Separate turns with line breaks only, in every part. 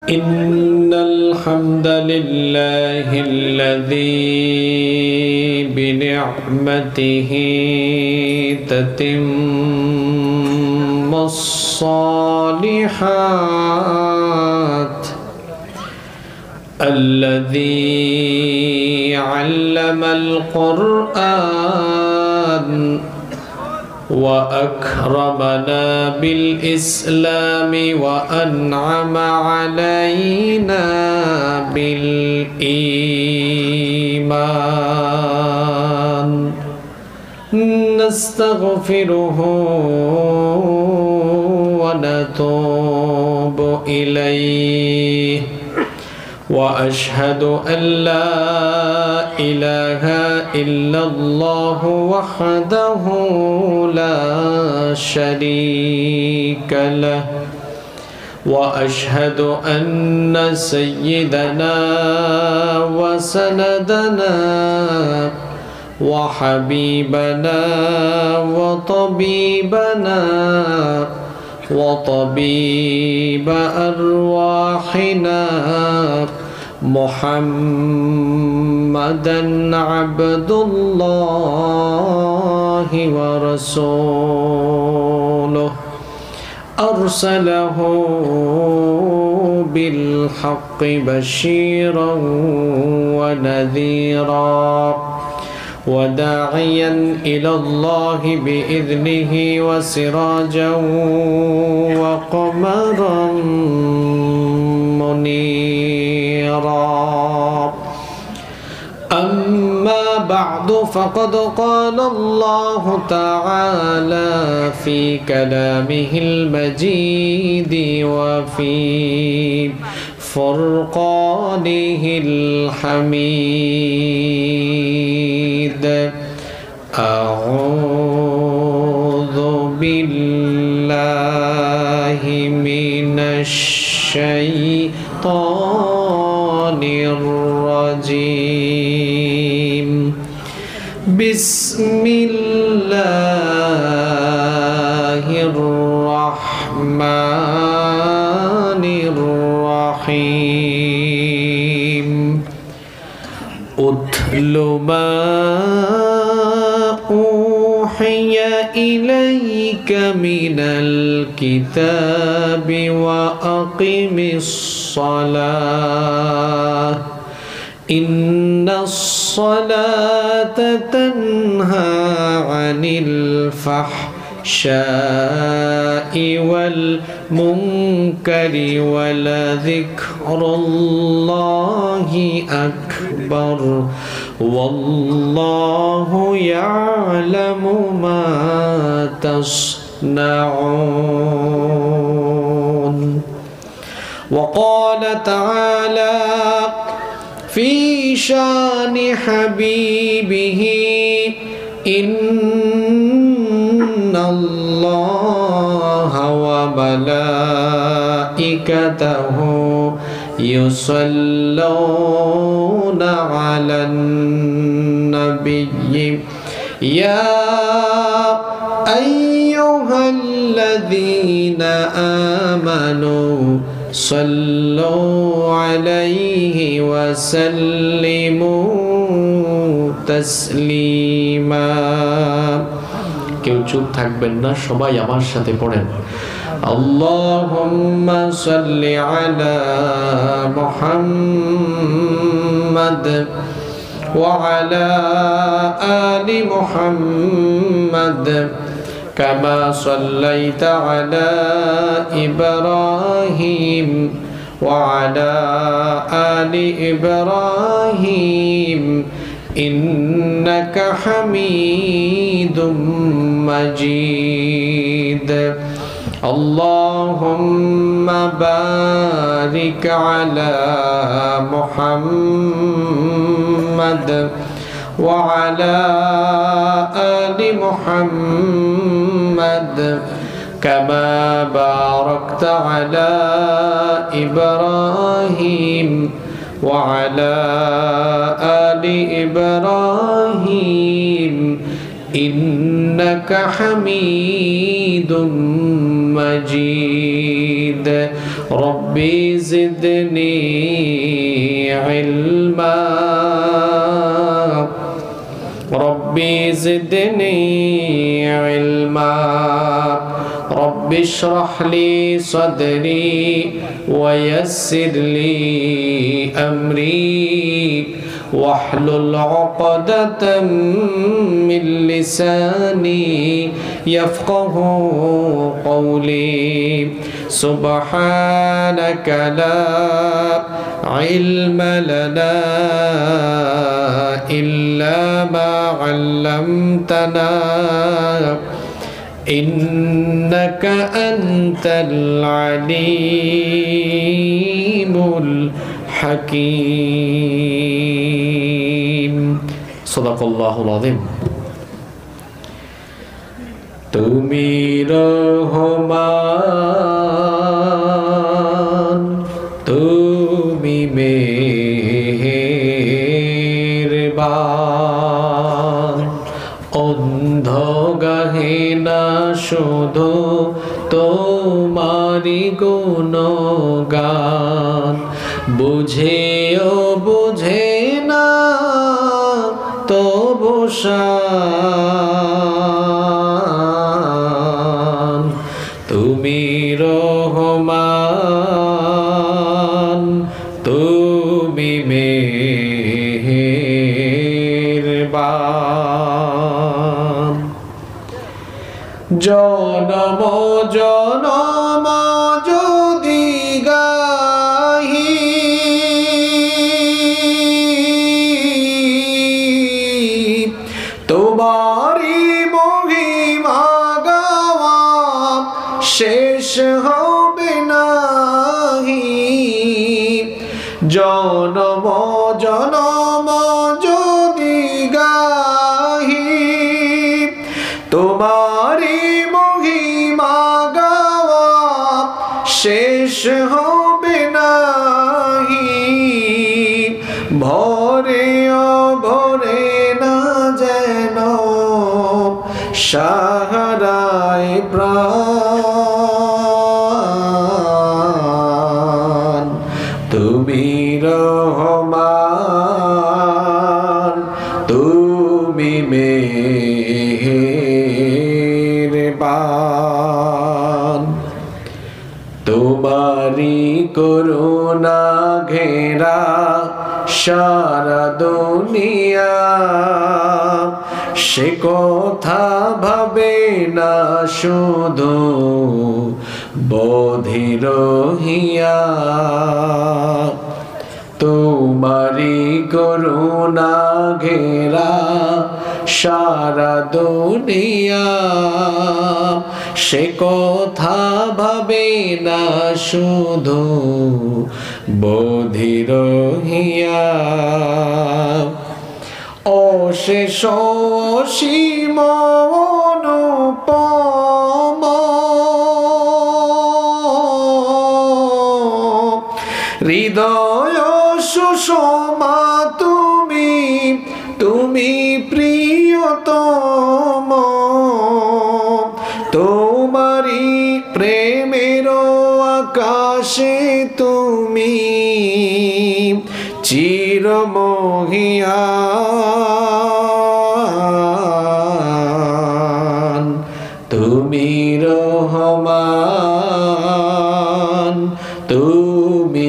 إن الحمد لله الذي بنعمته تتم الصالحات الذي علم القرآن وأكرمنا بالإسلام وأنعم علينا بالإيمان نستغفره ونتوب إليه وأشهد أن لا إله إلا الله وحده لا شريك له وأشهد أن سيدنا وسندنا وحبيبنا وطبيبنا وطبيب أرواحنا محمدًا عبد الله ورسوله أرسله بالحق بشيرا ونذيرا وداعيا إلى الله بإذنه وسراجا وقمرا منيرا أما بعد فقد قال الله تعالى في كلامه المجيد وفي فرقانه الحميد أعوذ بالله من الشيطان الرجيم بسم الله الرحمن الرحيم أتل ما أوحي إليك من الكتاب وأقم الصلاة إن الصلاة تنهى عن الفحشاء والمنكر ولذكر الله أكبر والله يعلم ما تصنعون وقال تعالى في شان حبيبه إن الله وملائكته يصلون على النبي يا أيها الذين آمنوا صلوا عليه وسلموا تسليما কেউ চুপ থাকবেন না সবাই আমার সাথে পড়েন اللهم صل على محمد وعلى آل محمد كما صليت على إبراهيم وعلى آل إبراهيم إنك حميد مجيد اللهم بارك على محمد وعلى آل محمد كما باركت على إبراهيم وعلى آل إبراهيم إنك حميد مجيد ربي زدني علما ربي زدني علما رب اشرح لي صدري ويسر لي أمري واحلل عقدة من لساني يفقه قولي سبحانك لا علم لنا إلا ما علمتنا إنك أنت العليم الحكيم صدق الله العظيم তুমি রহমান তুমি মেহেরবান অন্ধ গাহে না শুধু তোমারি গুণগান বুঝেও বুঝে না তবু শান তুমি রহমান তুমি মেহেরবান জনম জনম যদি গাহি তোমারি মহিমা গাওয়া শেষ হবে নাহি জনম জনম যদি গাহি তোমারি মহিমা গাওয়া শেষ হবে নাহি ভরে অভরে না যেন সাহারায় প্রাণ তুমি রহমান তুমি মেহেরবান তোমারি করুণা ঘেরা সারা দুনিয়া সে কথা ভাবে না শুধু বধির হিয়া তোমারি করুণা ঘেরা সারা দুনিয়া সে কথা ভাবে না শুধু বধির হিয়া অশেষ অসীম অনুপম হৃদয় সুষমা তুমি তুমি প্রিয়তম তোমারি প্রেমের আকাশে তুমি চিরমহিয়ান তুমি রহমান তুমি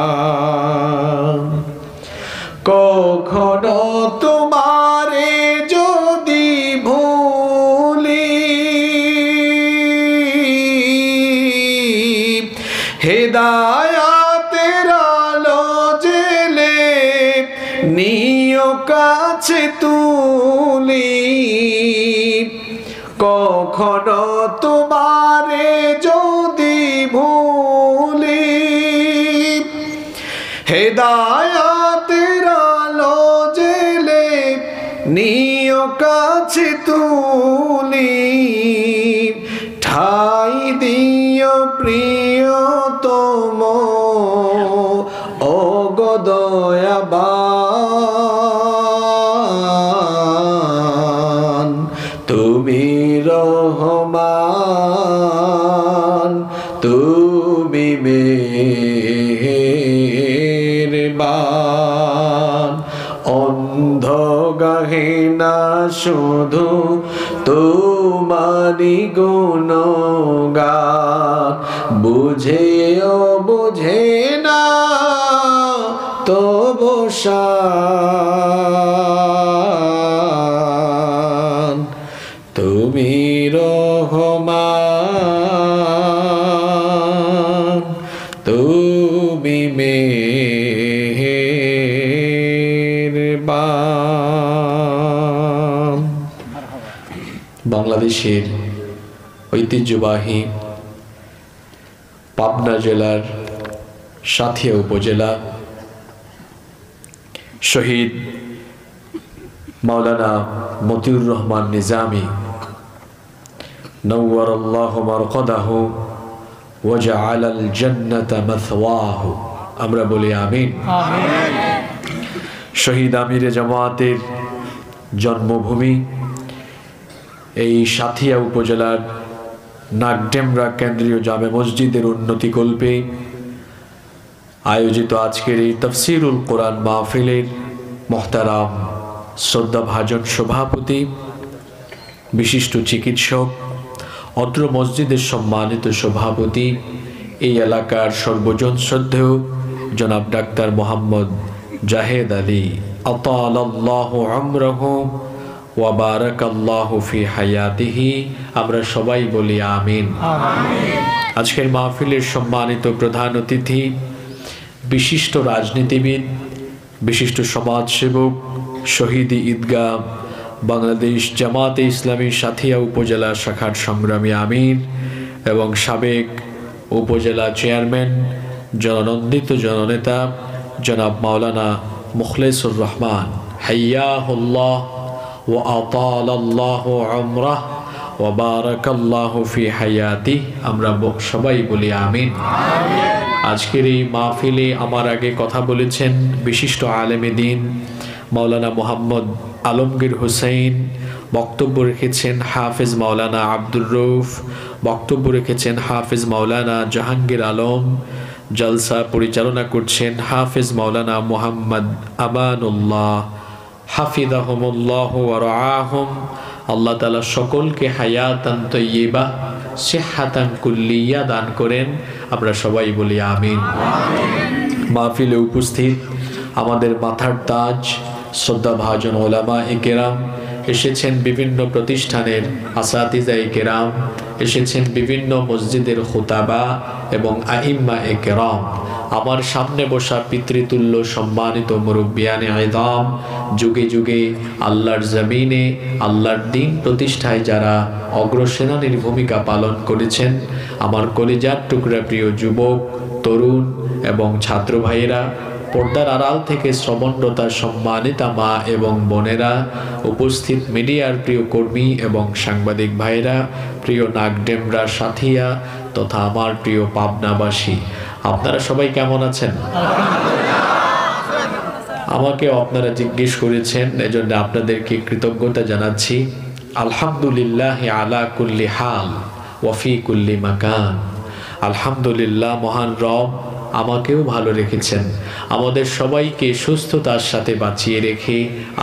মেহেরবান কখনো তোমারে যদি ভুলি হেদায়াতের আলো জেলে নিও কাছে তুলি কখনো তোমারে যদি ভুলি হেদায়াতের আলো জেলে নিও কাছে তুলি ঠাই দিও প্রিয়তম ওগো দয়াবান তুমি রহমান তুমি মেহেরবান। অন্ধ গাহে না শুধু তোমারি গুণগান, বুঝেও বুঝে না তবু শান। তুমি রহমান, তুমি মেহেরবান। বাংলাদেশের ঐতিহ্যবাহী পাবনা জেলার সাথিয়া উপজেলা শহীদ মাওলানা মতিউর রহমান নিজামী নওয়ারাল্লাহু মারকাদাহু ওয়া জাআলাল জান্নাতা মাথওয়াহু, আমরা বলি আমিন। শহীদ আমিরে জামাতের জন্মভূমি এই সাথিয়া উপজেলার নাগডেমরা কেন্দ্রীয় জামে মসজিদের উন্নতিকল্পে আয়োজিত আজকের এই তাফসীরুল কোরআন মাহফিলের মুহতারাম শ্রদ্ধাভাজন সভাপতি, বিশিষ্ট চিকিৎসক, অত্র মসজিদের সম্মানিত সভাপতি, এই এলাকার সর্বজন শ্রদ্ধেয় জনাব ডাক্তার মোহাম্মদ জাহেদ আলী, আতালাল্লাহু আমরাহু ওয়া বারাকাল্লাহু ফি হায়াতিহি, আমরা সবাই বলি আমিন। আজকের মাহফিলের সম্মানিত প্রধান অতিথি, বিশিষ্ট রাজনীতিবিদ, বিশিষ্ট সমাজসেবক, শহীদ ঈদগাহ বাংলাদেশ জামাতে ইসলামী সাথিয়া উপজেলা শাখার সংগ্রামী আমির এবং সাবেক উপজেলা চেয়ারম্যান, জননন্দিত জননেতা জনাব মাওলানা মুখলেসুর রহমান, হাইয়াহুল্লাহ ওয়া আতালাল্লাহু উমরাহ ওয়া বারাকাল্লাহু ফি হায়াতিহি, আমরা সবাই বলি আমিন। আজকের এই মাহফিলে আমার আগে কথা বলেছেন বিশিষ্ট আলেমে দ্বীন মাওলানা মোহাম্মদ আলমগীর হুসাইন, বক্তব্য রেখেছেন হাফেজ মাওলানা আব্দুর রউফ, বক্তব্য রেখেছেন হাফেজ মাওলানা জাহাঙ্গীর আলম, জলসা পরিচালনা করছেন হাফেজ মাওলানা মোহাম্মদ আমানুল্লাহ হাফিজাহুমুল্লাহ ওয়া রাআহুম। আল্লাহ তাআলা সকলকে হায়াতান তাইয়্যিবা সিহহাতান কুল্লিয়া দান করেন, আমরা সবাই বলি আমিন। মাহফিলে উপস্থিত আমাদের মাথার তাজ শ্রদ্ধাভাজন ওলামায়ে কেরাম, এসেছেন বিভিন্ন প্রতিষ্ঠানের আসাতিজায়ে কেরাম, এসেছেন বিভিন্ন মসজিদের খুতাবা এবং আইম্মায়ে কেরাম, আমার সামনে বসা পিতৃতুল্য সম্মানিত মুরব্বিয়ানে আযম, যুগে যুগে আল্লাহর জমিনে আল্লাহর দ্বীন প্রতিষ্ঠায় যারা অগ্রসেনানীর ভূমিকা পালন করেছেন, আমার কলিজার টুকরা প্রিয় যুবক, তরুণ এবং ছাত্র ভাইয়েরা, পর্দার আড়াল থেকে শ্রবণরতা সম্মানিতা মা এবং বোনেরা, উপস্থিত মিডিয়ার প্রিয় কর্মী এবং সাংবাদিক ভাইরা, প্রিয় নাগডেমরা সাথিয়া তথা আমার প্রিয় পাবনাবাসী, আপনারা সবাই কেমন আছেন? আমাকে আপনারা জিজ্ঞেস করেছেন, এজন্য আপনাদেরকে কৃতজ্ঞতা জানাচ্ছি। আলহামদুলিল্লাহ আলা কুল্লি হাল ওয়া ফি কুল্লি মাকান। আলহামদুলিল্লাহ, মহান রব আমাকেও ভালো রেখেছেন, আমাদের সবাইকে সুস্থতার সাথে বাঁচিয়ে রেখে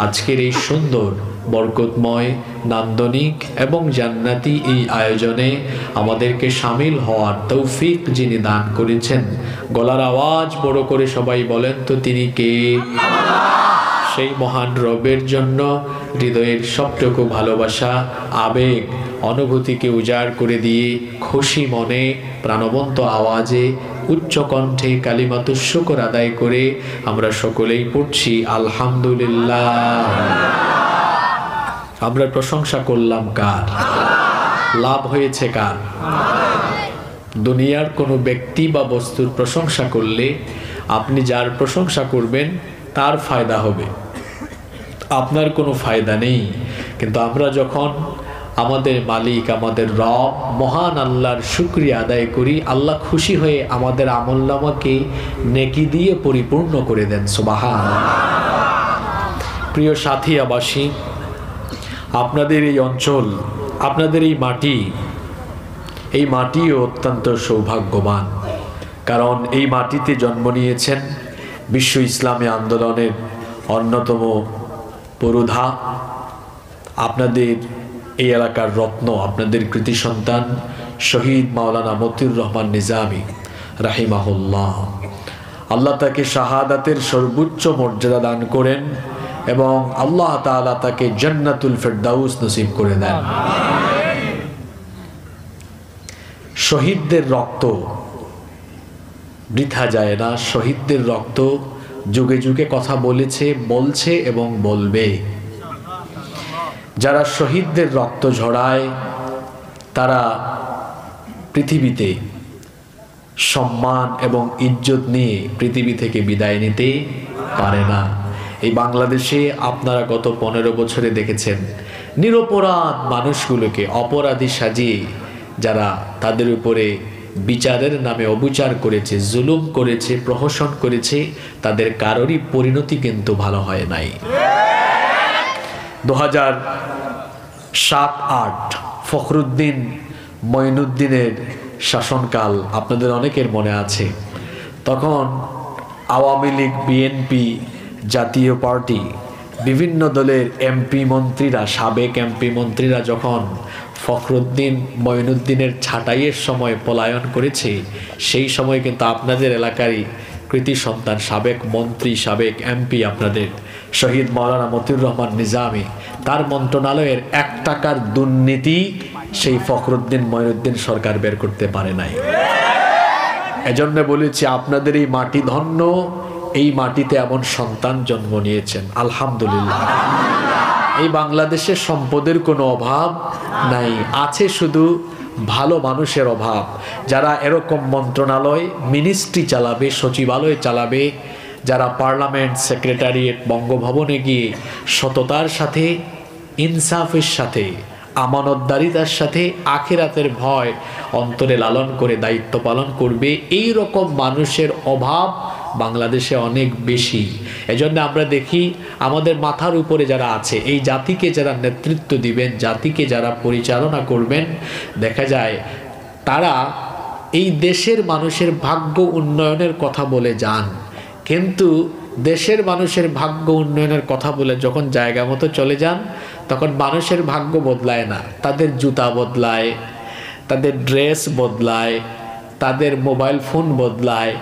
আজকের এই সুন্দর বরকতময় নান্দনিক এবং জান্নাতি এই আয়োজনে আমাদেরকে শামিল হওয়ার তৌফিক যিনি দান করেছেন, গলার আওয়াজ বড় করে সবাই বলেন তো তিনি কে? সেই মহান রবের জন্য হৃদয়ের সবটুকু ভালোবাসা, আবেগ, অনুভূতিকে উজাড় করে দিয়ে খুশি মনে প্রাণবন্ত আওয়াজে উচ্চ কণ্ঠে কালিমাতুশ শুকর আদায় করে আমরা সকলেই পড়ছি আলহামদুলিল্লাহ। আমরা প্রশংসা করলাম কার? লাভ হয়েছে কার? দুনিয়ার কোনো ব্যক্তি বা বস্তুর প্রশংসা করলে আপনি যার প্রশংসা করবেন তার ফায়দা হবে, আপনার কোনো ফায়দা নেই। কিন্তু আমরা যখন আমাদের মালিক, আমাদের রব মহান আল্লাহর শুকরিয়া আদায় করি, আল্লাহ খুশি হয়ে আমাদের আমলনামাকে নেকি দিয়ে পরিপূর্ণ করে দেন। সুবহানাল্লাহ। প্রিয় সাথিয়াবাসী, আপনাদের এই অঞ্চল, আপনাদের এই মাটি, এই মাটিও অত্যন্ত সৌভাগ্যবান, কারণ এই মাটিতে জন্ম নিয়েছেন বিশ্ব ইসলামী আন্দোলনের অন্যতম পুরোধা, আপনাদের এই এলাকার রত্ন, আপনাদের কৃতি সন্তান শহীদ মাওলানা মতিউর রহমান নিজামী রাহিমাহুল্লাহ। আল্লাহ তাকে শাহাদাতের সর্বোচ্চ মর্যাদা দান করেন এবং আল্লাহ তাআলা তাকে জান্নাতুল ফেরদাউস নসিব করে দেন। শহীদদের রক্ত বৃথা যায় না, শহীদদের রক্ত যুগে যুগে কথা বলেছে, বলছে এবং বলবে। যারা শহীদদের রক্ত ঝরায় তারা পৃথিবীতে সম্মান এবং ইজ্জত নিয়ে পৃথিবী থেকে বিদায় নিতে পারে না। এই বাংলাদেশে আপনারা গত 15 বছরে দেখেছেন নিরপরাধ মানুষগুলোকে অপরাধী সাজিয়ে যারা তাদের উপরে বিচারের নামে অবিচার করেছে, জুলুম করেছে, প্রহসন করেছে, তাদের কারোরই পরিণতি কিন্তু ভালো হয় নাই। 2007-08 ফখরুদ্দিন মঈনুদ্দিনের শাসনকাল আপনাদের অনেকের মনে আছে। তখন আওয়ামী লীগ, বিএনপি, জাতীয় পার্টি, বিভিন্ন দলের এমপি মন্ত্রীরা, সাবেক এমপি মন্ত্রীরা যখন ফখরুদ্দিন মঈনুদ্দিনের ছাঁটাইয়ের সময় পলায়ন করেছে, সেই সময় কিন্তু আপনাদের এলাকারই কৃতি সন্তান, সাবেক মন্ত্রী, সাবেক এমপি আপনাদের শহীদ মাওলানা মতিউর রহমান নিজামী, তার মন্ত্রণালয়ের 1 টাকার দুর্নীতি সেই ফখরুদ্দিন মঈনুদ্দিন সরকার বের করতে পারে নাই। এজন্য বলেছি আপনাদের এই মাটি ধন্য, এই মাটিতে এমন সন্তান জন্ম নিয়েছেন, আলহামদুলিল্লাহ। এই বাংলাদেশের সম্পদের কোনো অভাব নাই, আছে শুধু ভালো মানুষের অভাব, যারা এরকম মন্ত্রণালয়, মিনিস্ট্রি চালাবে, সচিবালয় চালাবে, যারা পার্লামেন্ট, সেক্রেটারিয়েট, বঙ্গভবনে গিয়ে সততার সাথে, ইনসাফের সাথে, আমানতদারিতার সাথে আখিরাতের ভয় অন্তরে লালন করে দায়িত্ব পালন করবে, এই রকম মানুষের অভাব বাংলাদেশে অনেক বেশি। এজন্য আমরা দেখি আমাদের মাথার উপরে যারা আছে, এই জাতিকে যারা নেতৃত্ব দিবেন, জাতিকে যারা পরিচালনা করবেন, দেখা যায় তারা এই দেশের মানুষের ভাগ্য উন্নয়নের কথা বলে যান, কিন্তু দেশের মানুষের ভাগ্য উন্নয়নের কথা বলে যখন জায়গা মতো চলে যান, তখন মানুষের ভাগ্য বদলায় না, তাদের জুতা বদলায়, তাদের ড্রেস বদলায়, তাদের মোবাইল ফোন বদলায়,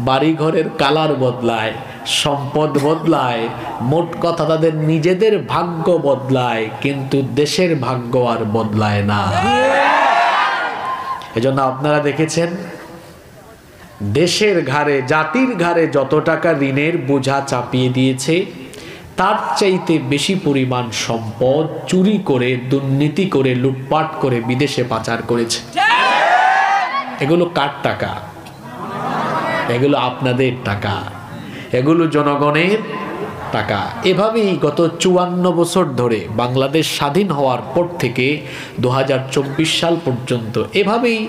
বাড়িঘরের কালার বদলায়, সম্পদ বদলায়, মোট কথা তাদের নিজেদের ভাগ্য বদলায়, কিন্তু দেশের ভাগ্য আর বদলায় না। এজন্য আপনারা দেখেছেন দেশের ঘাড়ে, জাতির ঘাড়ে যত টাকা ঋণের বোঝা চাপিয়ে দিয়েছে, তার চাইতে বেশি পরিমাণ সম্পদ চুরি করে, দুর্নীতি করে, লুটপাট করে বিদেশে পাচার করেছে। এগুলো কার টাকা? এগুলো আপনাদের টাকা, এগুলো জনগণের টাকা। এভাবেই গত 54 বছর ধরে বাংলাদেশ স্বাধীন হওয়ার পর থেকে 2024 সাল পর্যন্ত এভাবেই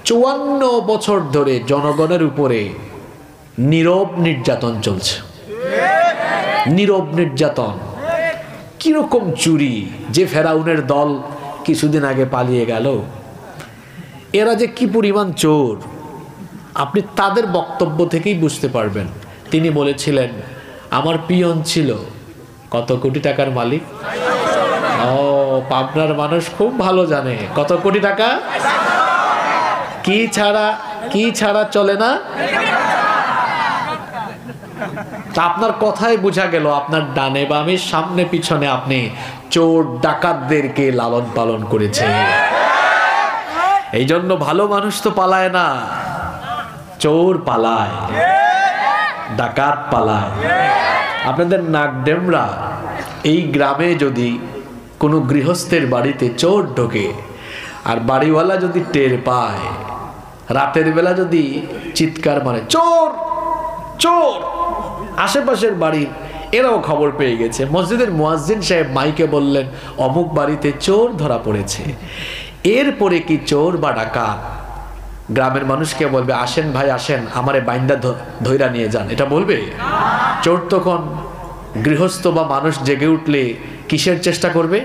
54 বছর ধরে জনগণের উপরে নীরব নির্যাতন চলছে। নীরব নির্যাতন, কিরকম চুরি! যে ফেরাউনের দল কিছুদিন আগে পালিয়ে গেল, এরা যে কি পরিমাণ চোর আপনি তাদের বক্তব্য থেকেই বুঝতে পারবেন। তিনি বলেছিলেন আমার পিয়ন ছিল কত কোটি টাকার মালিক। ও, পাবনার মানুষ খুব ভালো জানে কত কোটি টাকা। কি ছাড়া চলে না। তা আপনার কথাই বোঝা গেল আপনার ডানে বামে, সামনে পিছনে আপনি চোর ডাকাতদেরকে লালন পালন করেছে। এই জন্য ভালো মানুষ তো পালায় না, চোর পালায়, ডাকাত পালায়। আপনাদের নাগডেমরা এই গ্রামে যদি কোনো গৃহস্থের বাড়িতে চোর ঢোকে আর বাড়িওয়ালা যদি টের পায়, রাতের বেলা যদি চিৎকার মারে চোর চোর, আশেপাশের বাড়ির এরাও খবর পেয়ে গেছে। মসজিদের মুয়াজ্জিন সাহেব মাইকে বললেন অমুক বাড়িতে চোর ধরা পড়েছে। এরপরে কি চোর বা ডাকাত গ্রামের মানুষকে বলবে আসেন ভাই আসেন, আমারে বাইন্দা ধইরা নিয়ে যান, এটা বলবে? চোর তখন গৃহস্থ বা মানুষ জেগে উঠলে কিসের চেষ্টা করবে?